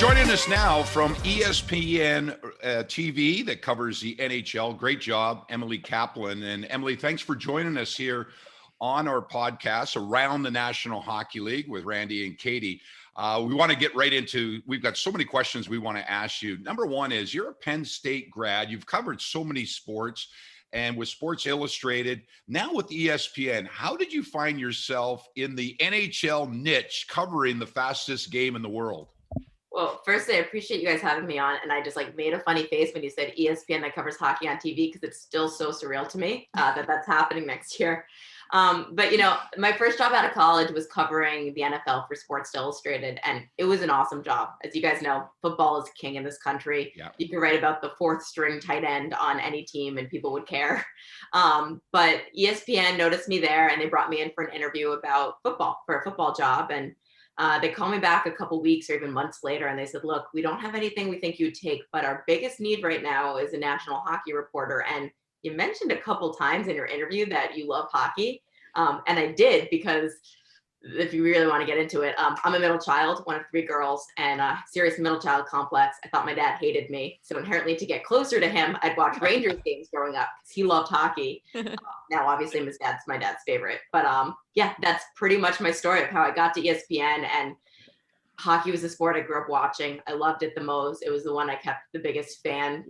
Joining us now from ESPN TV that covers the NHL. Great job, Emily Kaplan. And Emily, thanks for joining us here on our podcast around the National Hockey League with Randy and Katie. We want to get right into, we've got so many questions we want to ask you. Number one is, you're a Penn State grad. You've covered so many sports, and with Sports Illustrated, now with ESPN, how did you find yourself in the NHL niche covering the fastest game in the world? Well, firstly, I appreciate you guys having me on. And I just made a funny face when you said ESPN that covers hockey on TV, because it's still so surreal to me that that's happening next year. But my first job out of college was covering the NFL for Sports Illustrated, and it was an awesome job. As you guys know, football is king in this country. Yeah. You can write about the fourth string tight end on any team and people would care. But ESPN noticed me there, and they brought me in for an interview about football, for a football job. And they called me back a couple weeks or even months later, and they said, look, we don't have anything we think you'd take, but our biggest need right now is a national hockey reporter. And you mentioned a couple times in your interview that you love hockey. And I did, because if you really want to get into it, I'm a middle child, one of three girls, and serious middle child complex. I thought my dad hated me. So inherently, to get closer to him, I'd watch Rangers games growing up because he loved hockey. Now, obviously, my dad's favorite. But yeah, that's pretty much my story of how I got to ESPN. And hockey was the sport I grew up watching. I loved it the most. It was the one I kept the biggest fan,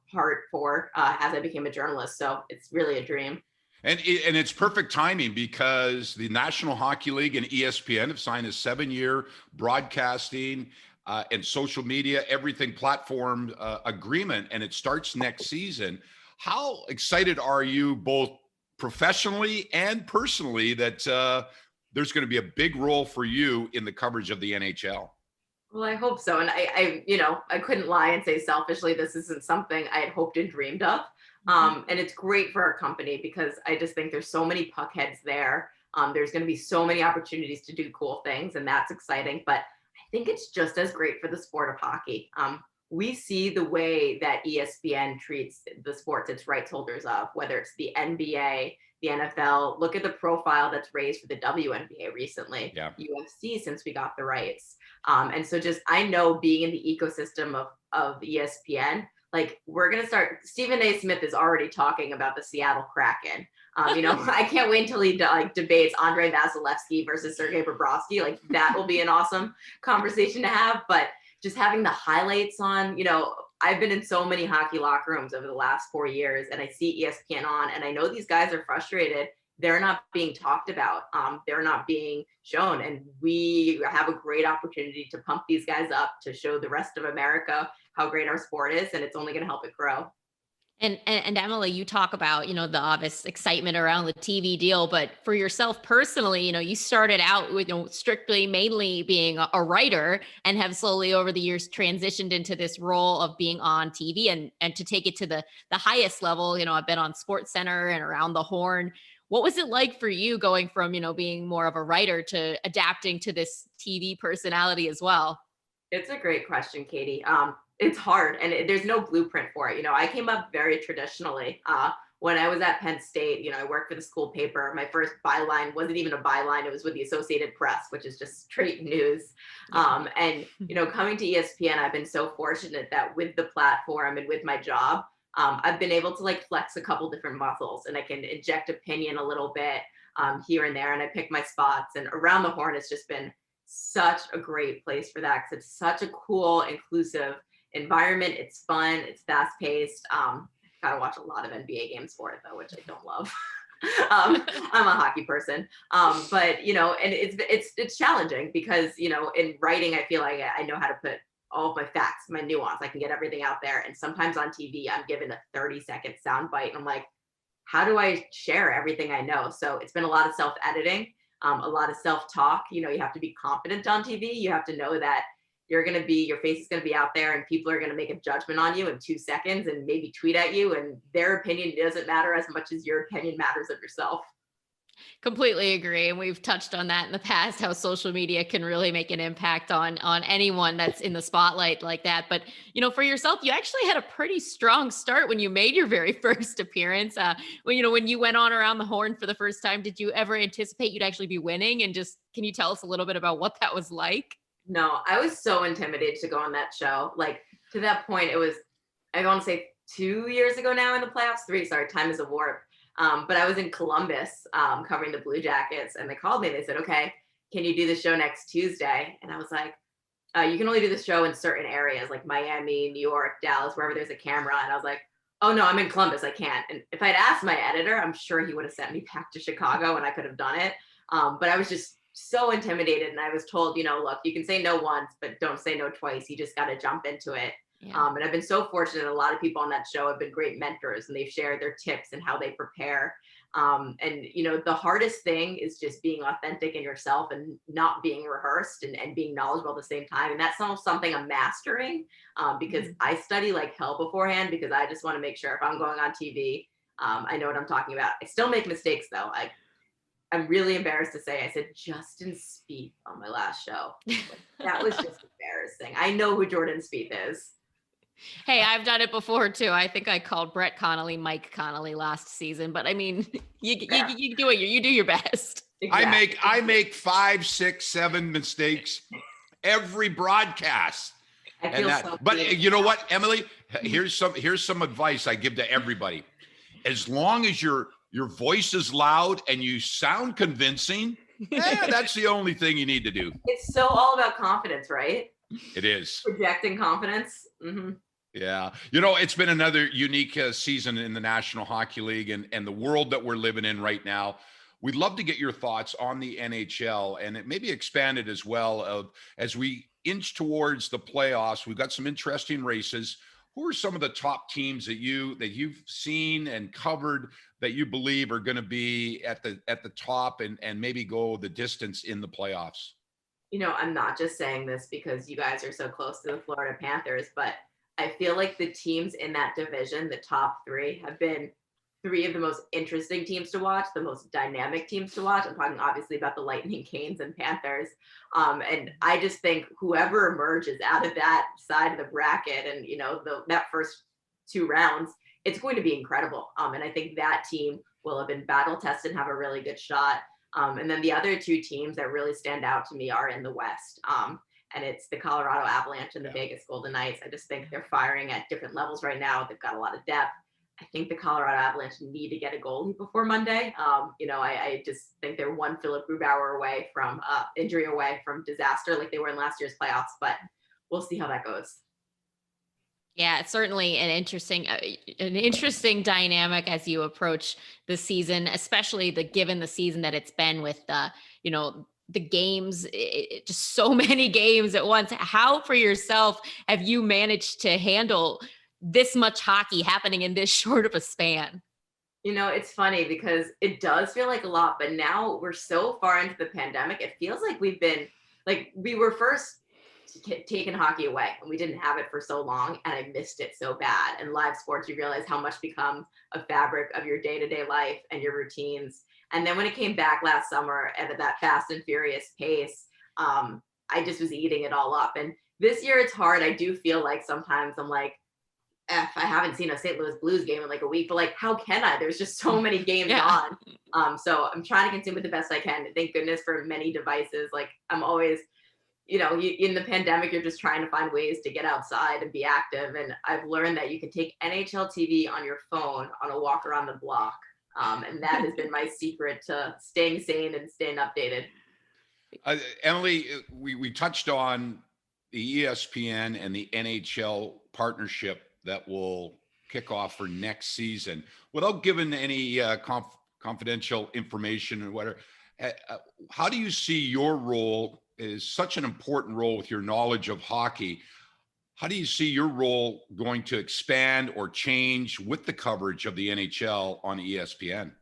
heart for as I became a journalist. So it's really a dream. And it's perfect timing, because the National Hockey League and ESPN have signed a 7-year broadcasting and social media, everything platform agreement, and it starts next season. How excited are you, both professionally and personally, that there's going to be a big role for you in the coverage of the NHL? Well, I hope so. And I couldn't lie and say selfishly, this isn't something I had hoped and dreamed of. And it's great for our company, because I just think there's so many puckheads there. There's going to be so many opportunities to do cool things, and that's exciting. But I think it's just as great for the sport of hockey. We see the way that ESPN treats the sports its rights holders of, whether it's the NBA, the NFL. Look at the profile that's raised for the WNBA recently, yeah. UFC, since we got the rights. And so I know, being in the ecosystem of ESPN, we're going to start. Stephen A. Smith is already talking about the Seattle Kraken. I can't wait until he debates Andrei Vasilevsky versus Sergei Bobrovsky. That will be an awesome conversation to have. But just having the highlights on, I've been in so many hockey locker rooms over the last 4 years, and I see ESPN on, and I know these guys are frustrated. They're not being talked about. They're not being shown. And we have a great opportunity to pump these guys up, to show the rest of America how great our sport is. And it's only going to help it grow. And Emily, you talk about, the obvious excitement around the TV deal, but for yourself personally, you started out with mainly being a writer, and have slowly over the years transitioned into this role of being on TV and to take it to the highest level. I've been on Sports Center and Around the Horn. What was it like for you going from, being more of a writer to adapting to this TV personality as well? It's a great question, Katie. It's hard, and there's no blueprint for it. I came up very traditionally. When I was at Penn State, I worked for the school paper. My first byline wasn't even a byline. It was with the Associated Press, which is just straight news. And coming to ESPN, I've been so fortunate that with the platform and with my job, I've been able to flex a couple different muscles, and I can inject opinion a little bit here and there, and I pick my spots. And Around the Horn has just been such a great place for that, because it's such a cool, inclusive environment. It's fun. It's fast paced. Gotta watch a lot of NBA games for it though, which I don't love. I'm a hockey person. But and it's challenging, because in writing, I feel like I know how to put all of my facts, my nuance. I can get everything out there. And sometimes on TV, I'm given a 30-second sound bite, and I'm like, how do I share everything I know? So it's been a lot of self-editing, a lot of self-talk. You have to be confident on TV. You have to know that your face is going to be out there, and people are going to make a judgment on you in 2 seconds and maybe tweet at you, and their opinion doesn't matter as much as your opinion matters of yourself. Completely agree. And we've touched on that in the past, how social media can really make an impact on anyone that's in the spotlight like that. But, for yourself, you actually had a pretty strong start when you made your very first appearance. When you went on Around the Horn for the first time, did you ever anticipate you'd actually be winning? And just, can you tell us a little bit about what that was like? No, I was so intimidated to go on that show. Like to that point, it was, I want to say 2 years ago now in the playoffs, three, sorry, time is a warp. But I was in Columbus covering the Blue Jackets, and they called me. They said, okay, can you do the show next Tuesday? And I was like, you can only do the show in certain areas like Miami, New York, Dallas, wherever there's a camera. And I was like, oh no, I'm in Columbus, I can't. And if I'd asked my editor, I'm sure he would have sent me back to Chicago and I could have done it. But I was just so intimidated, and I was told, look, you can say no once, but don't say no twice. You just got to jump into it. Yeah. And I've been so fortunate. A lot of people on that show have been great mentors, and they've shared their tips and how they prepare. And the hardest thing is just being authentic in yourself and not being rehearsed, and being knowledgeable at the same time. And that's something I'm mastering, because I study like hell beforehand, because I just want to make sure if I'm going on TV, I know what I'm talking about. I still make mistakes though. I'm really embarrassed to say I said Justin Spieth on my last show. That was just embarrassing. I know who Jordan Spieth is. Hey, I've done it before too. I think I called Brett Connolly Mike Connolly last season, but I mean, you do it. You do your best. Exactly. I make 5, 6, 7 mistakes every broadcast. I feel so but good. you know what, Emily? Here's some advice I give to everybody. As long as your voice is loud and you sound convincing, that's the only thing you need to do. It's so all about confidence, right? It is. Projecting confidence. Mm-hmm. Yeah. It's been another unique season in the National Hockey League and the world that we're living in right now. We'd love to get your thoughts on the NHL, and it may be expanded as well as we inch towards the playoffs. We've got some interesting races. Who are some of the top teams that you've seen and covered that you believe are going to be at the top and maybe go the distance in the playoffs? I'm not just saying this because you guys are so close to the Florida Panthers, but I feel like the teams in that division, the top three, have been three of the most interesting teams to watch, the most dynamic teams to watch. I'm talking obviously about the Lightning, Canes, and Panthers. And I just think whoever emerges out of that side of the bracket and, that first 2 rounds, it's going to be incredible. And I think that team will have been battle tested and have a really good shot. And then the other 2 teams that really stand out to me are in the West. And it's the Colorado Avalanche and the Vegas Golden Knights. I just think they're firing at different levels right now. They've got a lot of depth. I think the Colorado Avalanche need to get a goalie before Monday. I just think they're one Philip Grubauer away from injury away from disaster like they were in last year's playoffs, but we'll see how that goes. Yeah, it's certainly an interesting dynamic as you approach the season, especially given the season that it's been with the games, just so many games at once. How for yourself have you managed to handle this much hockey happening in this short of a span? It's funny because it does feel like a lot, but now we're so far into the pandemic, it feels like we were first taken hockey away and we didn't have it for so long, and I missed it so bad. And live sports, you realize how much becomes a fabric of your day-to-day life and your routines. And then when it came back last summer at that fast and furious pace, I just was eating it all up. And this year it's hard. I do feel like sometimes I'm like, I haven't seen a St. Louis Blues game in like a week, but like, how can I? There's just so many games on. So I'm trying to consume it the best I can. Thank goodness for many devices. Like I'm always, in the pandemic, you're just trying to find ways to get outside and be active. And I've learned that you can take NHL TV on your phone on a walk around the block. And that has been my secret to staying sane and staying updated. Emily, we touched on the ESPN and the NHL partnership that will kick off for next season. Without giving any confidential information or whatever, how do you see your role is such an important role with your knowledge of hockey? How do you see your role going to expand or change with the coverage of the NHL on ESPN?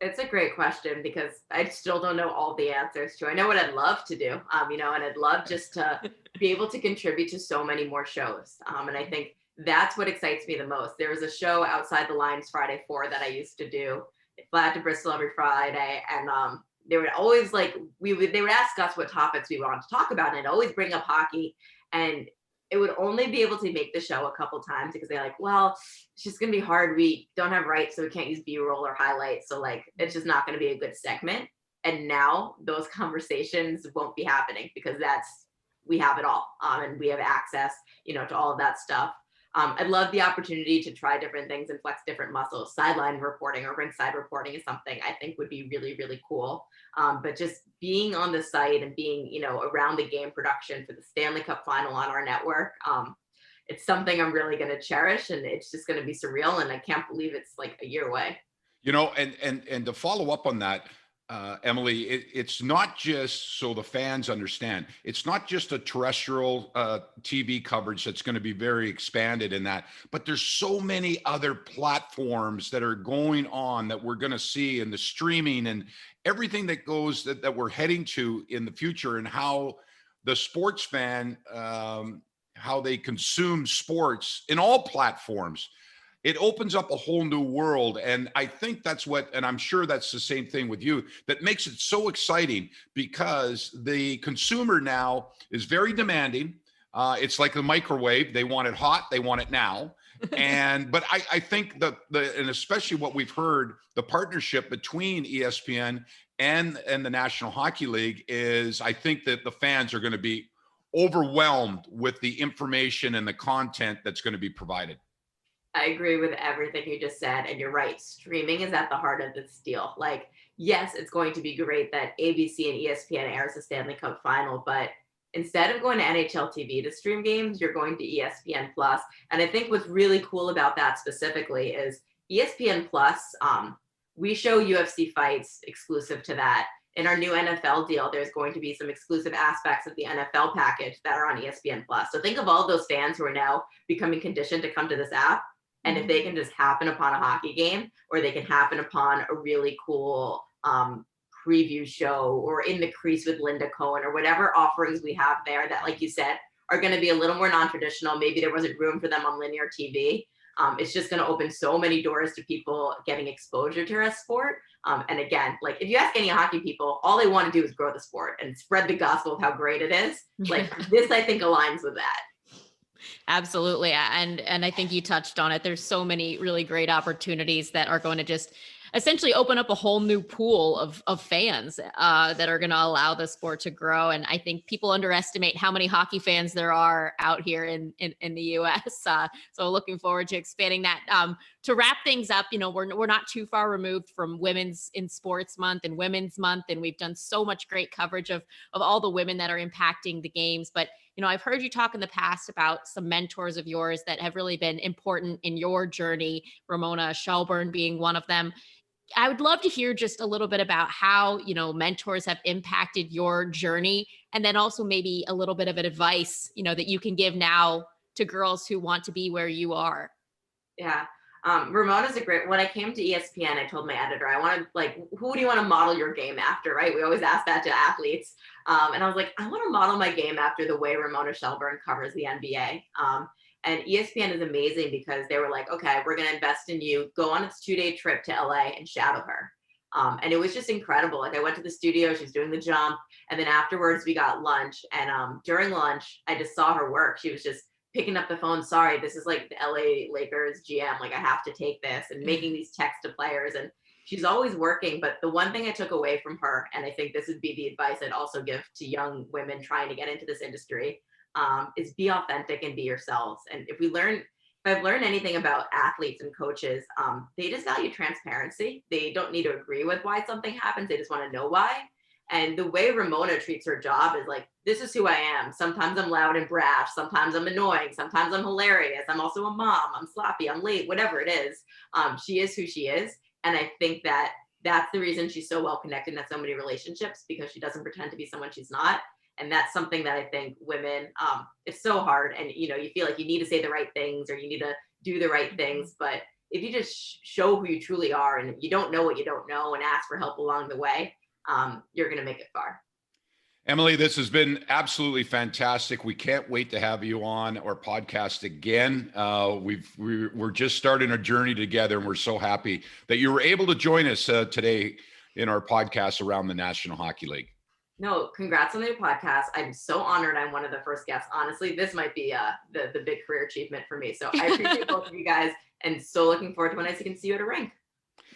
It's a great question because I still don't know all the answers to. I know what I'd love to do, and I'd love just to be able to contribute to so many more shows. And I think that's what excites me the most. There was a show Outside the Lines Friday 4 that I used to do. It fly out to Bristol every Friday, and they would always they would ask us what topics we wanted to talk about, and I'd always bring up hockey, and it would only be able to make the show a couple times because they're like, well, it's just going to be hard. We don't have rights, so we can't use B-roll or highlights. So it's just not going to be a good segment. And now those conversations won't be happening because we have it all, and we have access, to all of that stuff. I'd love the opportunity to try different things and flex different muscles. Sideline reporting or ringside reporting is something I think would be really, really cool. But just being on the site and being, around the game production for the Stanley Cup final on our network, it's something I'm really going to cherish, and it's just going to be surreal. And I can't believe it's like a year away. And to follow up on that, Emily, it's not just so the fans understand, it's not just a terrestrial TV coverage that's going to be very expanded in that, but there's so many other platforms that are going on that we're going to see in the streaming and everything that goes that we're heading to in the future, and how the sports fan, how they consume sports in all platforms. It opens up a whole new world. And I think that's what, and I'm sure that's the same thing with you, that makes it so exciting, because the consumer now is very demanding. It's like the microwave. They want it hot. They want it now. But I think and especially what we've heard, the partnership between ESPN and the National Hockey League is, I think that the fans are going to be overwhelmed with the information and the content that's going to be provided. I agree with everything you just said. And you're right. Streaming is at the heart of this deal. Like, yes, it's going to be great that ABC and ESPN airs the Stanley Cup final, but instead of going to NHL TV to stream games, you're going to ESPN Plus. And I think what's really cool about that specifically is ESPN Plus, we show UFC fights exclusive to that. In our new NFL deal, there's going to be some exclusive aspects of the NFL package that are on ESPN Plus. So think of all those fans who are now becoming conditioned to come to this app. And if they can just happen upon a hockey game, or they can happen upon a really cool preview show, or in the crease with Linda Cohen, or whatever offerings we have there that, like you said, are going to be a little more non-traditional. Maybe there wasn't room for them on linear TV. It's just going to open so many doors to people getting exposure to our sport. And again, like, if you ask any hockey people, all they want to do is grow the sport and spread the gospel of how great it is. Like, this, I think, aligns with that. Absolutely. And I think you touched on it. There's so many really great opportunities that are going to just essentially open up a whole new pool of fans that are going to allow the sport to grow. And I think people underestimate how many hockey fans there are out here in the US. So looking forward to expanding that. To wrap things up, we're not too far removed from Women's in Sports Month and Women's Month. And we've done so much great coverage of all the women that are impacting the games. But I've heard you talk in the past about some mentors of yours that have really been important in your journey, Ramona Shelburne being one of them. I would love to hear just a little bit about how, mentors have impacted your journey, and then also maybe a little bit of advice, that you can give now to girls who want to be where you are. Yeah. Ramona's when I came to ESPN, I told my editor, I wanted, who do you want to model your game after, right? We always ask that to athletes. And I was like, I want to model my game after the way Ramona Shelburne covers the NBA. And ESPN is amazing because they were like, okay, we're going to invest in you. Go on this 2-day trip to LA and shadow her. And it was just incredible. Like, I went to the studio, she's doing the jump. And then afterwards we got lunch. And during lunch, I just saw her work. She was just picking up the phone. Sorry, this is like the LA Lakers GM. Like, I have to take this, and making these texts to players. And she's always working. But the one thing I took away from her, and I think this would be the advice I'd also give to young women trying to get into this industry, is be authentic and be yourselves. And if I've learned anything about athletes and coaches, they just value transparency. They don't need to agree with why something happens. They just want to know why. And the way Ramona treats her job is like, this is who I am. Sometimes I'm loud and brash. Sometimes I'm annoying. Sometimes I'm hilarious. I'm also a mom. I'm sloppy. I'm late, whatever it is. She is who she is. And I think that that's the reason she's so well connected in so many relationships, because she doesn't pretend to be someone she's not. And that's something that I think women, it's so hard. And, you feel like you need to say the right things, or you need to do the right things. But if you just show who you truly are, and you don't know what you don't know, and ask for help along the way, you're going to make it far. Emily, this has been absolutely fantastic. We can't wait to have you on our podcast again. We're just starting a journey together, and we're so happy that you were able to join us today in our podcast around the National Hockey League. No, congrats on the podcast. I'm so honored I'm one of the first guests. Honestly, this might be the big career achievement for me. So I appreciate both of you guys, and so looking forward to when I can see you at a rink.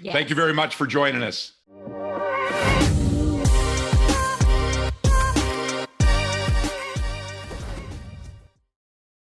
Yes. Thank you very much for joining us.